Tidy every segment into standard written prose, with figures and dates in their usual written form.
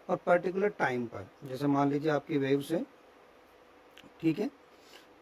और particular time पर। जैसे मान लीजिए आपकी वेव्स है, ठीक है,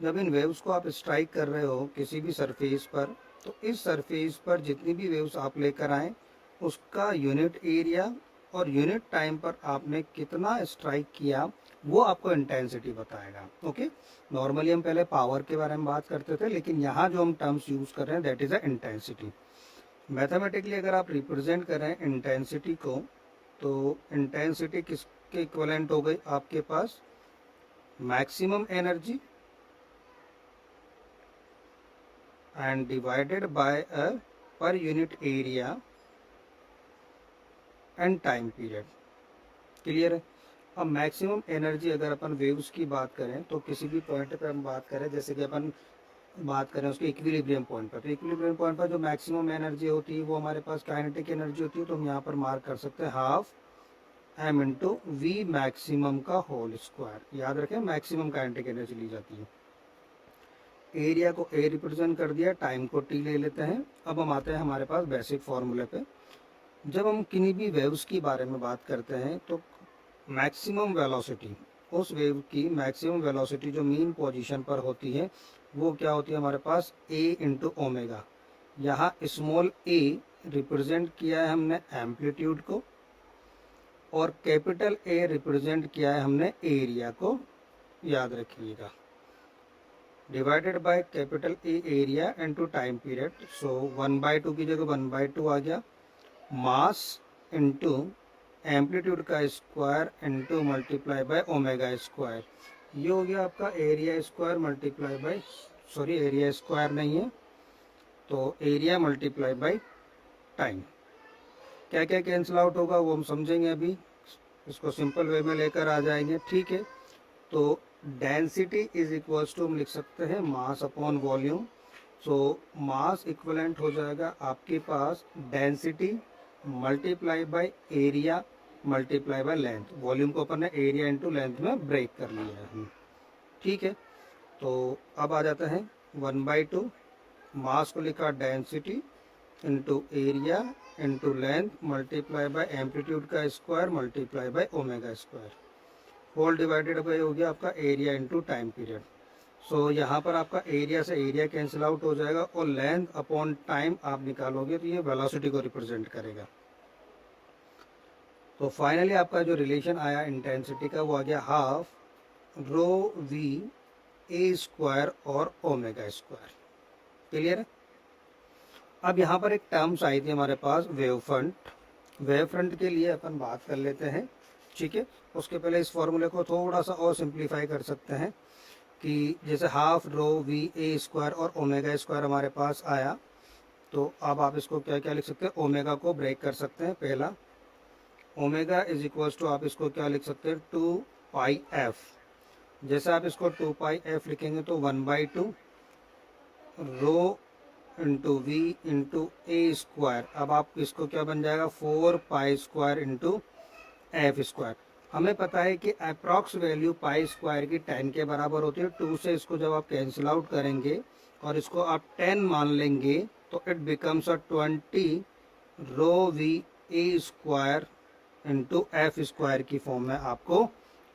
जब इन वेव्स को आप स्ट्राइक कर रहे हो किसी भी सरफेस पर, तो इस सरफेस पर जितनी भी वेव्स आप लेकर आए उसका यूनिट एरिया और यूनिट टाइम पर आपने कितना स्ट्राइक किया वो आपको इंटेंसिटी बताएगा। ओके, नॉर्मली हम पहले पावर के बारे में बात करते थे, लेकिन यहाँ जो हम टर्म्स यूज कर रहे हैं that is a intensity. Mathematically अगर आप रिप्रेजेंट करें इंटेंसिटी को, तो इंटेंसिटी किसके इक्विवेलेंट हो गई आपके पास, maximum energy and divided by a per unit area and time period। Clear है। अब मैक्सिमम एनर्जी अगर अपन वेव्स की बात करें तो किसी भी पॉइंट पे हम बात करें, जैसे कि अपन बात करें उसके इक्विलिब्रियम पॉइंट पर, तो इक्विलिब्रियम पॉइंट पर जो मैक्सिमम एनर्जी होती है वो हमारे पास काइनेटिक एनर्जी होती है, तो हम यहाँ पर मार्क कर सकते हैं half M into V maximum का होल स्क्वायर। याद रखें मैक्सिमम काइनेटिक एनर्जी ली जाती है। एरिया को ए रिप्रेजेंट कर दिया, टाइम को टी ले लेते हैं। अब हम आते हैं हमारे पास बेसिक फॉर्मूले पे। जब हम किन्हीं भी वेव्स की बारे में बात करते हैं तो मैक्सिमम वेलोसिटी, उस वेव की मैक्सिमम वेलोसिटी जो मीन पोजीशन पर होती है वो क्या होती है हमारे पास, ए इंटू ओमेगा। यहाँ स्मॉल ए रिप्रेजेंट किया है हमने एम्पलीट्यूड को, और कैपिटल ए रिप्रेजेंट किया है हमने एरिया को, याद रखिएगा, divided by capital A area into time period. So 1/2 की जगह 1/2 आ गया, मास इनटू एम्पलीट्यूड का square into multiply by omega square. ये हो गया आपका area square multiply by, sorry area square नहीं है, तो एरिया मल्टीप्लाई बाय टाइम। क्या क्या कैंसिल आउट होगा वो हम समझेंगे अभी, इसको सिंपल वे में लेकर आ जाएंगे, ठीक है। तो डेंसिटी इज इक्वल्स टू हम लिख सकते हैं mass upon volume. So mass equivalent हो जाएगा आपके पास density multiply by area multiply by length. Volume को अपन ने एरिया इंटू लेंथ में ब्रेक कर लिया है, ठीक है। तो अब आ जाता है 1/2, मास को लिखा density into area into length multiply by amplitude का square multiply by omega square, whole divided by हो गया आपका area into time period. So यहाँ पर आपका एरिया से एरिया कैंसिल आउट हो जाएगा और लेंथ अपॉन टाइम आप निकालोगे तो ये वेलोसिटी को रिप्रेजेंट करेगा। तो फाइनली आपका जो रिलेशन आया इंटेंसिटी का वो आ गया half rho V A square और ओमेगा स्क्वायर। क्लियर है। अब यहाँ पर एक टर्म्स आई थी हमारे पास वेव फ्रंट। वेव फ्रंट के लिए अपन बात कर लेते हैं, ठीक है। उसके पहले इस फॉर्मूले को थोड़ा सा और सिंप्लीफाई कर सकते हैं कि जैसे half rho V A square और ओमेगा स्क्वायर हमारे पास आया, तो अब आप इसको क्या क्या लिख सकते हैं, ओमेगा को ब्रेक कर सकते हैं। पहला ओमेगा इज इक्वल्स टू आप इसको क्या लिख सकते हैं, 2πf। जैसे आप इसको 2πf लिखेंगे तो 1/2 rho into V into A square. अब आप इसको क्या बन जाएगा, 4π स्क्वायर इंटू एफ स्क्वायर। हमें पता है कि अप्रॉक्स वैल्यू पाई स्क्वायर की 10 के बराबर होती है। 2 से इसको जब आप कैंसिल आउट करेंगे और इसको आप 10 मान लेंगे तो it becomes a 20 rho V A square into F square की फॉर्म में आपको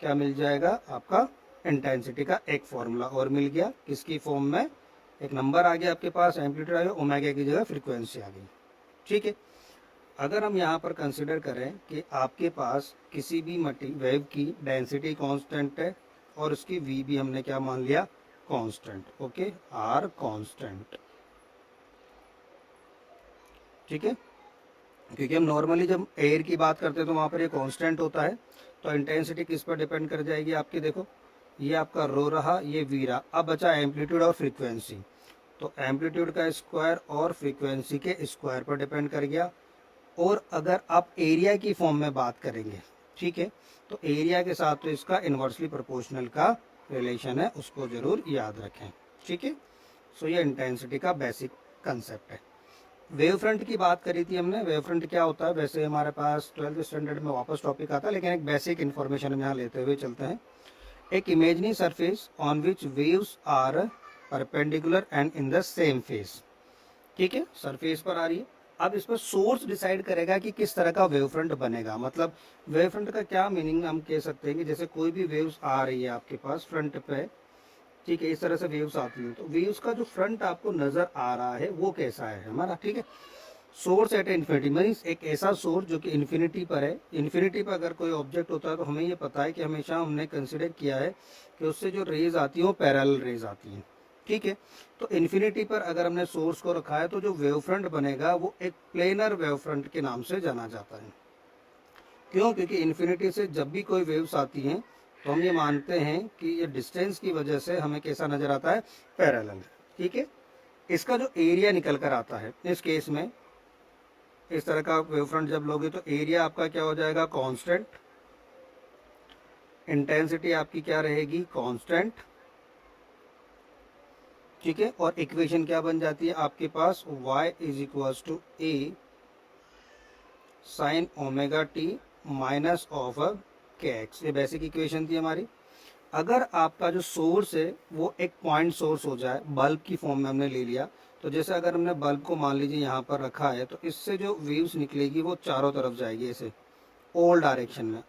क्या मिल जाएगा, आपका इंटेंसिटी का एक फॉर्मूला और मिल गया। किसकी फॉर्म में, एक नंबर आ गया आपके पास, एम्पलीट्यूड आ गया, ओमेगा की जगह फ्रीक्वेंसी आ गई, ठीक है। अगर हम यहाँ पर कंसिडर करें कि आपके पास किसी भी वेव की डेंसिटी कांस्टेंट है और उसकी वी भी हमने क्या मान लिया, कांस्टेंट, ओके, आर कांस्टेंट, ठीक है। क्योंकि हम नॉर्मली जब एयर की बात करते हैं तो वहाँ पर ये कांस्टेंट होता है, तो इंटेंसिटी किस पर डिपेंड कर जाएगी आपकी, देखो ये आपका रो रहा, ये वी रहा। अब बचा एम्पलीट्यूड और फ्रीक्वेंसी, तो एम्पलीट्यूड का स्क्वायर और फ्रीक्वेंसी के स्क्वायर पर डिपेंड कर गया। और अगर आप एरिया की फॉर्म में बात करेंगे, ठीक है, तो एरिया के साथ तो इसका इन्वर्सली प्रोपोर्शनल का रिलेशन है, उसको जरूर याद रखें, ठीक है। सो ये इंटेंसिटी का बेसिक कंसेप्ट है। वेव फ्रंट की बात करी थी हमने। वेव फ्रंट क्या होता है, वैसे हमारे पास 12th स्टैंडर्ड में वापस टॉपिक आता है, लेकिन एक बेसिक इन्फॉर्मेशन हम यहाँ लेते हुए चलते हैं। एक imaginary surface on which waves are perpendicular and in the same phase, ठीक है, सरफेस पर आ रही है, अब इस पर सोर्स डिसाइड करेगा कि किस तरह का वेव फ्रंट बनेगा। मतलब वेव फ्रंट का क्या मीनिंग हम कह सकते हैं कि जैसे कोई भी वेव्स आ रही है आपके पास फ्रंट पे, ठीक है, इस तरह से वेव्स आती हैं, तो वेव्स का जो फ्रंट आपको नजर आ रहा है वो कैसा है हमारा, ठीक है। सोर्स एट इन्फिनिटी मीन्स एक ऐसा सोर्स जो कि इन्फिनिटी पर है। इन्फिनिटी पर अगर कोई ऑब्जेक्ट होता है तो हमें ये पता है कि हमेशा हमने कंसिडर किया है कि उससे जो रेज आती है वो पैरेलल रेज आती हैं, ठीक है। तो इन्फिनिटी पर अगर हमने सोर्स को रखा है तो जो वेव फ्रंट बनेगा वो एक प्लेनर वेव फ्रंट के नाम से जाना जाता है। क्यों? क्योंकि इन्फिनिटी से जब भी कोई वेव्स आती हैं तो हम ये मानते हैं कि ये डिस्टेंस की वजह से हमें कैसा नजर आता है, पैरेलल, ठीक है। इसका जो एरिया निकल कर आता है इस केस में, इस तरह का वेव फ्रंट जब लोगे तो एरिया आपका क्या हो जाएगा, कांस्टेंट। इंटेंसिटी आपकी क्या रहेगी, कांस्टेंट, ठीक है। और इक्वेशन क्या बन जाती है आपके पास, y is equal to A sine omega T minus of K X. ये बेसिक इक्वेशन थी हमारी। अगर आपका जो सोर्स है वो एक पॉइंट सोर्स हो जाए, बल्ब की फॉर्म में हमने ले लिया, तो जैसे अगर हमने बल्ब को मान लीजिए यहाँ पर रखा है तो इससे जो वेव्स निकलेगी वो चारों तरफ जाएगी ऐसे ऑल डायरेक्शन में।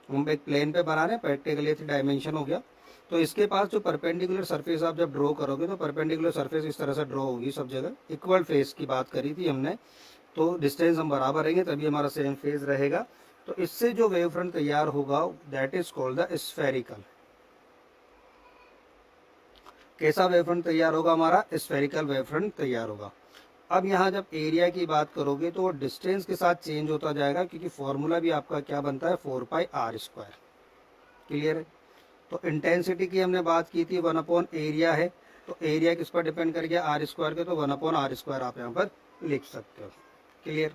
हम एक प्लेन पे बना रहे हैं, प्रैक्टिकली 3 डायमेंशन हो गया। तो इसके पास जो परपेंडिकुलर सरफेस आप जब ड्रॉ करोगे तो परपेंडिकुलर सरफेस इस तरह से ड्रॉ होगी सब जगह। इक्वल फेस की बात करी थी हमने, तो डिस्टेंस हम बराबर रहेंगे तभी हमारा सेम फेज रहेगा। तो इससे जो वेव फ्रंट तैयार होगा that is called the spherical. कैसा वेव फ्रंट तैयार होगा हमारा, स्फेरिकल वेव फ्रंट तैयार होगा। अब यहाँ जब एरिया की बात करोगे तो वो डिस्टेंस के साथ चेंज होता जाएगा, क्योंकि फॉर्मूला भी आपका क्या बनता है, 4πr²। क्लियर है? तो इंटेंसिटी की हमने बात की थी 1 एरिया है, तो एरिया किस पर डिपेंड कर गया, r² के, तो 1/r² आप यहाँ पर लिख सकते हो। Clear?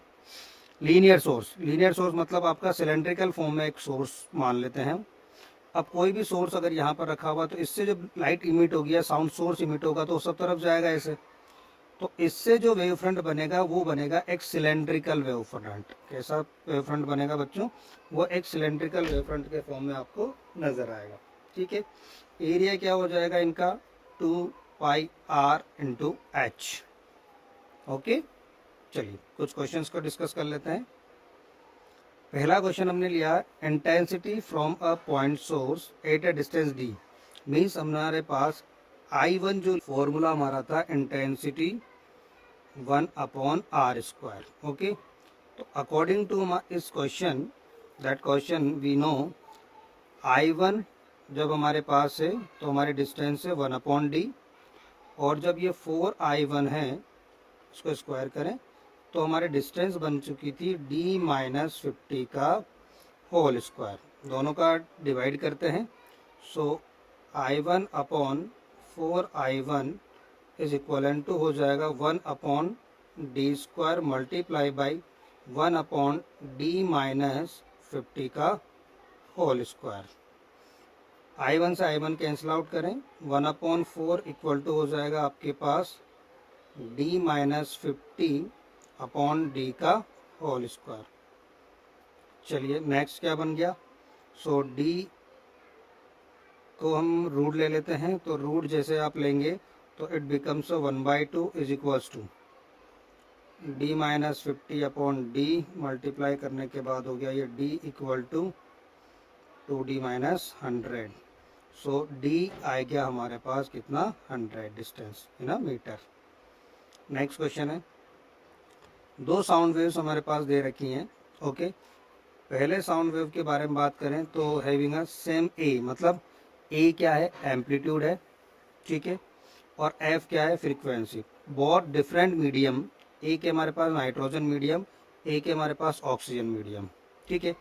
Linear source, linear source मतलब आपका सिलेंड्रिकल फॉर्म में एक सोर्स मान लेते हैं। अब कोई भी सोर्स अगर यहाँ पर रखा हुआ तो इससे जो लाइट इमिट होगी या साउंड सोर्स इमिट होगा तो सब तरफ जाएगा ऐसे। तो इससे जो वेव फ्रंट बनेगा वो बनेगा एक सिलेंड्रिकल वेव फ्रंट। कैसा वेव फ्रंट बनेगा बच्चों, वो एक सिलेंड्रिकल वेव फ्रंट के फॉर्म में आपको नजर आएगा, ठीक है। एरिया क्या हो जाएगा इनका, 2πr/h। ओके, चलिए कुछ क्वेश्चंस को डिस्कस कर लेते हैं। पहला क्वेश्चन हमने लिया, intensity from a point source at a distance d। Means हमारे पास I1 जो फॉर्मूला हमारा था, इंटेंसिटी 1/r²। ओके, तो अकॉर्डिंग टू इस question, that question we know I1 जब हमारे पास है तो हमारी डिस्टेंस है 1/d, और जब ये 4I1 है उसको स्क्वायर करें तो हमारी डिस्टेंस बन चुकी थी d-50 का होल स्क्वायर। दोनों का डिवाइड करते हैं, सो I1/4I1 इज इक्वल टू हो जाएगा 1/d² मल्टीप्लाई बाई 1/d-50 का होल स्क्वायर। I1 से I1 कैंसिल आउट करें, 1/4 इक्वल टू हो जाएगा आपके पास d-50/d का होल स्क्वायर। चलिए नेक्स्ट क्या बन गया, सो d को हम रूट ले लेते हैं, तो रूट जैसे आप लेंगे तो it becomes 1/2 is equals to d-50/d multiply करने के बाद हो गया ये d equal to 2d-100। So d आ गया हमारे पास कितना, 100 distance in metre. Next question है, दो साउंड वेव्स हमारे पास दे रखी हैं। ओके, पहले साउंड वेव के बारे में बात करें तो हैविंग अ सेम ए, मतलब ए क्या है, एम्पलीट्यूड है, ठीक है, और एफ क्या है, फ्रीक्वेंसी। बहुत डिफरेंट मीडियम, ए के हमारे पास नाइट्रोजन मीडियम, ए के हमारे पास ऑक्सीजन मीडियम, ठीक है।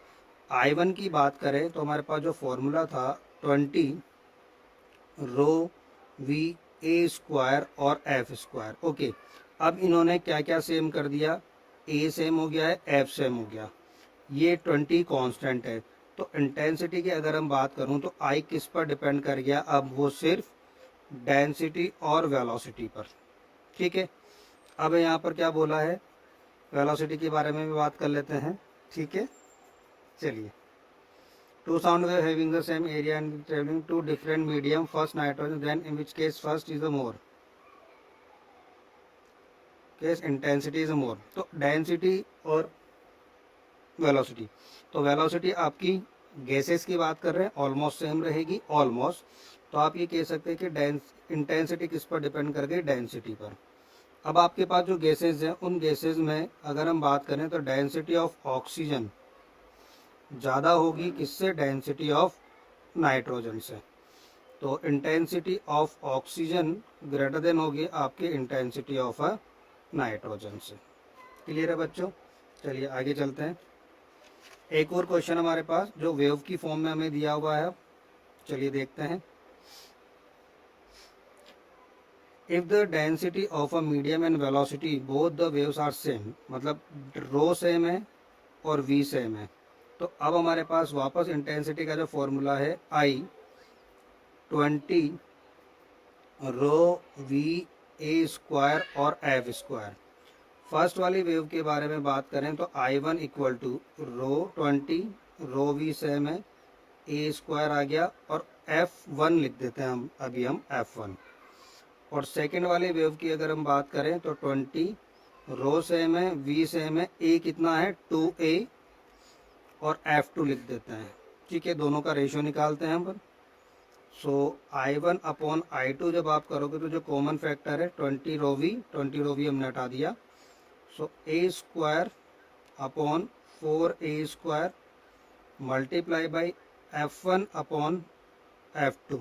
I1 की बात करें तो हमारे पास जो फॉर्मूला था 20ρV_A² और f²। ओके, अब इन्होंने क्या क्या सेम कर दिया, ए सेम हो गया है, एफ सेम हो गया, ये 20 कांस्टेंट है। तो इंटेंसिटी की अगर हम बात करूं तो आई किस पर डिपेंड कर गया, अब वो सिर्फ डेंसिटी और वेलोसिटी पर, ठीक है। अब यहाँ पर क्या बोला है, वेलोसिटी के बारे में भी बात कर लेते हैं, ठीक है। चलिए, two sound wave having the same area and travelling to different medium, first nitrogen, then in which case first is the more. Case intensity is more, तो डेंसिटी और वेलोसिटी, तो वेलोसिटी आपकी गैसेस की बात कर रहे हैं ऑलमोस्ट सेम रहेगी, ऑलमोस्ट। तो आप ये कह सकते हैं कि इंटेंसिटी किस पर डिपेंड कर गई, डेंसिटी पर। अब आपके पास जो गैसेज हैं उन गैसेज में अगर हम बात करें तो डेंसिटी ऑफ ऑक्सीजन ज़्यादा होगी किससे, डेंसिटी ऑफ नाइट्रोजन से। तो intensity of oxygen greater than होगी आपकी इंटेंसिटी ऑफ नाइट्रोजन से। क्लियर है बच्चों? चलिए आगे चलते हैं। एक और क्वेश्चन हमारे पास जो वेव की फॉर्म में हमें दिया हुआ है, चलिए देखते हैं। If the density of a medium and velocity both the waves are same, मतलब रो सेम है और वी सेम है, तो अब हमारे पास वापस इंटेंसिटी का जो फॉर्मूला है I 20 rho V A square और एफ स्क्वायर। फर्स्ट वाली वेव के बारे में बात करें तो I one equal to rho 20, rho V same है, ए स्क्वायर आ गया और एफ वन लिख देते हैं हम F1। और सेकेंड वाली वेव की अगर हम बात करें तो 20 रो सेम है, वी सेम है, ए कितना है 2a और F2 लिख देते हैं। ठीक है, दोनों का रेशियो निकालते हैं हम। सो I1 अपॉन I2 जब आप करोगे तो जो कॉमन फैक्टर है 20 रो वी हमने हटा दिया। So A square upon 4a square multiply by F1 upon F2,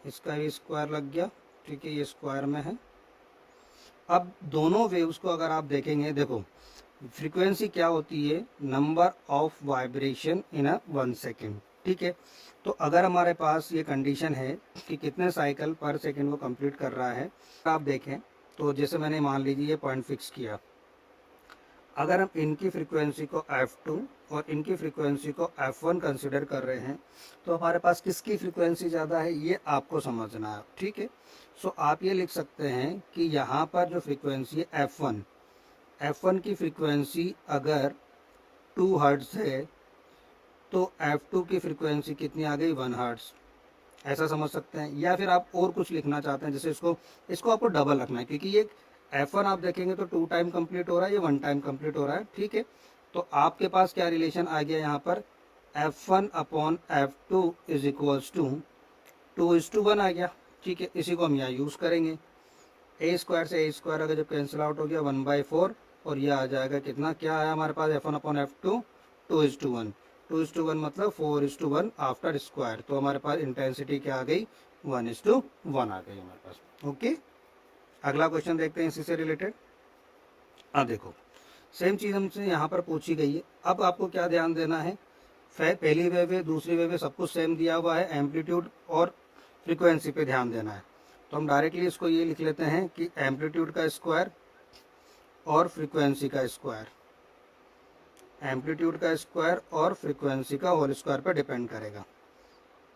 इसका भी स्क्वायर लग गया। ठीक है, ये स्क्वायर में है। अब दोनों वेव्स को अगर आप देखेंगे, देखो फ्रीक्वेंसी क्या होती है, number of vibration in a 1 second. ठीक है, तो अगर हमारे पास ये कंडीशन है कि कितने साइकिल पर सेकेंड वो कंप्लीट कर रहा है, आप देखें तो जैसे मैंने मान लीजिए ये पॉइंट फिक्स किया, अगर हम इनकी फ्रीक्वेंसी को F2 और इनकी फ्रीक्वेंसी को F1 कंसिडर कर रहे हैं तो हमारे पास किसकी फ्रीक्वेंसी ज़्यादा है ये आपको समझना है। ठीक है, सो आप ये लिख सकते हैं कि यहाँ पर जो फ्रीक्वेंसी है F1 की फ्रीक्वेंसी अगर 2 हर्ट्ज़ है तो F2 की फ्रीक्वेंसी कितनी आ गई, 1 हर्ट्ज़। ऐसा समझ सकते हैं, या फिर आप और कुछ लिखना चाहते हैं जैसे इसको आपको डबल रखना है, क्योंकि ये F1 आप देखेंगे तो 2 टाइम कंप्लीट हो रहा है, ये 1 टाइम कंप्लीट हो रहा है। ठीक है, तो आपके पास क्या रिलेशन आ गया यहाँ पर, F1 upon F2 is equals to 2:1 आ गया। ठीक है, इसी को हम यहाँ यूज़ करेंगे। ए स्क्वायर से ए स्क्वायर अगर जब कैंसिल आउट हो गया 1/4 और ये आ जाएगा कितना, क्या आया हमारे पास F1 अपॉन F2 2:1, 2:1 मतलब 4:1 आफ्टर स्क्वायर। तो हमारे पास इंटेंसिटी क्या आ गई, 1:1 आ गई हमारे पास। ओके, अगला क्वेश्चन देखते हैं इसी से रिलेटेड। अब देखो सेम चीज़ हमसे यहाँ पर पूछी गई है। अब आपको क्या ध्यान देना है, पहली वेव है, दूसरी वेव है, सब कुछ सेम दिया हुआ है, एम्पलीट्यूड और फ्रीक्वेंसी पे ध्यान देना है। तो हम डायरेक्टली इसको ये लिख लेते हैं कि एम्पलीट्यूड का स्क्वायर और फ्रीक्वेंसी का स्क्वायर, एम्पलीट्यूड का स्क्वायर और फ्रीक्वेंसी का होल स्क्वायर पर डिपेंड करेगा।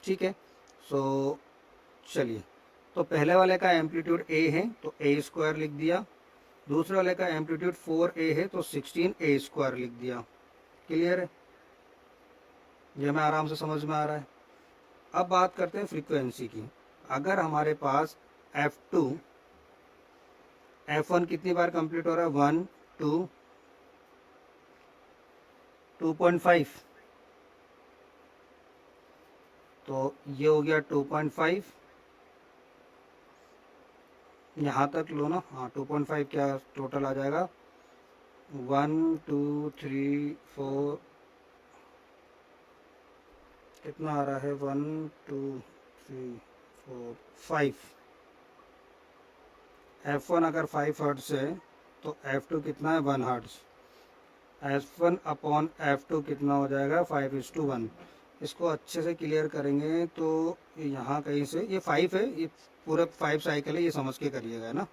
ठीक है, सो चलिए, तो पहले वाले का एम्पलीट्यूड a है तो a स्क्वायर लिख दिया, दूसरे वाले का एम्पलीट्यूड 4a है तो 16a स्क्वायर लिख दिया। क्लियर है, ये मैं आराम से समझ में आ रहा है। अब बात करते हैं फ्रीक्वेंसी की। अगर हमारे पास F2 F1 कितनी बार कंप्लीट हो रहा है, 1 2 2.5, तो ये हो गया 2.5, यहाँ तक लो ना, हाँ 2.5 क्या टोटल आ जाएगा, 1 2 3 4, कितना आ रहा है, 1 2 3 4 5। F1 अगर 5 हर्ट्ज है तो F2 कितना है, 1 हर्ट्ज। F1 अपॉन F2 कितना हो जाएगा, 5:1। इसको अच्छे से क्लियर करेंगे तो यहाँ कहीं से ये 5 है, ये पूरा 5 साइकिल है, ये समझ के करिएगा ना,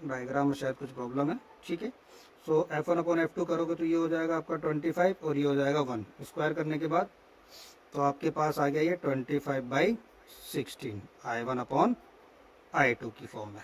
डायग्राम में शायद कुछ प्रॉब्लम है। ठीक है, सो F1 अपॉन F2 करोगे तो ये हो जाएगा आपका 25 और ये हो जाएगा 1, स्क्वायर करने के बाद तो आपके पास आ गया ये 25/16 I1 अपॉन I2 की फॉर्म में।